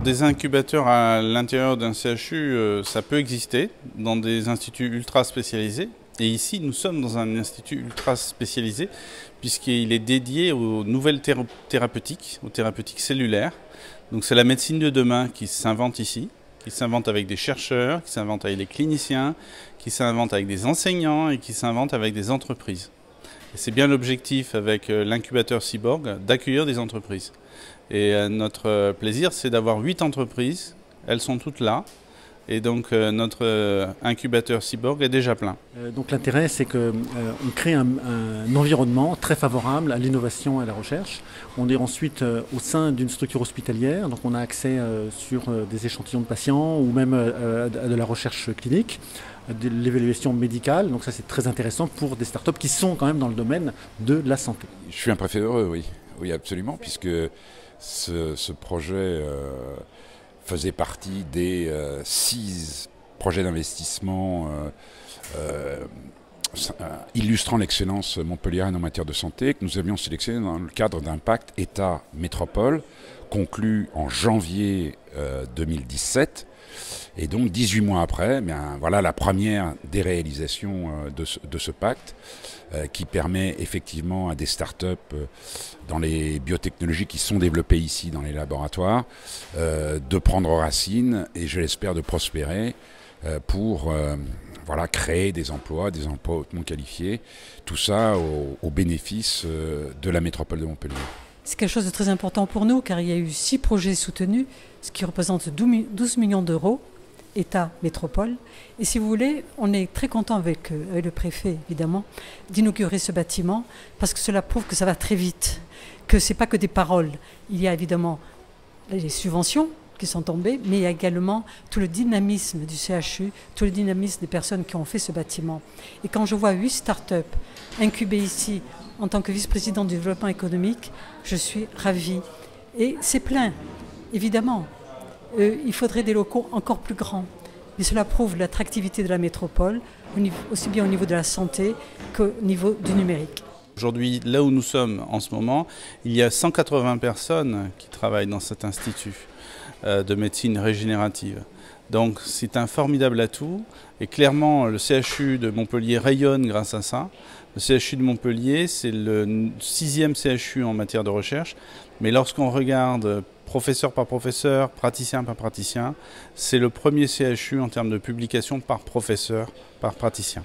Des incubateurs à l'intérieur d'un CHU, ça peut exister dans des instituts ultra spécialisés. Et ici, nous sommes dans un institut ultra spécialisé puisqu'il est dédié aux nouvelles thérapeutiques, aux thérapeutiques cellulaires. Donc c'est la médecine de demain qui s'invente ici, qui s'invente avec des chercheurs, qui s'invente avec des cliniciens, qui s'invente avec des enseignants et qui s'invente avec des entreprises. Et c'est bien l'objectif avec l'incubateur Cyborg d'accueillir des entreprises. Et notre plaisir, c'est d'avoir 8 entreprises, elles sont toutes là. Et donc notre incubateur Cyborg est déjà plein. Donc l'intérêt, c'est qu'on crée un environnement très favorable à l'innovation et à la recherche. On est ensuite au sein d'une structure hospitalière, donc on a accès sur des échantillons de patients ou même à de la recherche clinique, de l'évaluation médicale. Donc ça, c'est très intéressant pour des startups qui sont quand même dans le domaine de la santé. Je suis un préfet heureux, oui. Oui, absolument, puisque ce projet faisait partie des 6 projets d'investissement illustrant l'excellence montpelliéraine en matière de santé que nous avions sélectionné dans le cadre d'un pacte État-Métropole conclu en janvier 2017. Et donc 18 mois après, voilà la première des réalisations de ce pacte qui permet effectivement à des startups dans les biotechnologies qui sont développées ici dans les laboratoires de prendre racine et je l'espère de prospérer pour créer des emplois hautement qualifiés, tout ça au bénéfice de la métropole de Montpellier. C'est quelque chose de très important pour nous car il y a eu 6 projets soutenus, ce qui représente 12 millions d'euros. État, métropole. Et si vous voulez, on est très content avec le préfet, évidemment, d'inaugurer ce bâtiment parce que cela prouve que ça va très vite, que ce n'est pas que des paroles. Il y a évidemment les subventions qui sont tombées, mais il y a également tout le dynamisme du CHU, tout le dynamisme des personnes qui ont fait ce bâtiment. Et quand je vois 8 startups incubées ici en tant que vice-présidente du développement économique, je suis ravie. Et c'est plein, évidemment. Il faudrait des locaux encore plus grands. Mais cela prouve l'attractivité de la métropole, aussi bien au niveau de la santé qu'au niveau du numérique. Aujourd'hui, là où nous sommes en ce moment, il y a 180 personnes qui travaillent dans cet institut de médecine régénérative. Donc c'est un formidable atout et clairement le CHU de Montpellier rayonne grâce à ça. Le CHU de Montpellier, c'est le 6e CHU en matière de recherche, mais lorsqu'on regarde professeur par professeur, praticien par praticien, c'est le premier CHU en termes de publication par professeur, par praticien.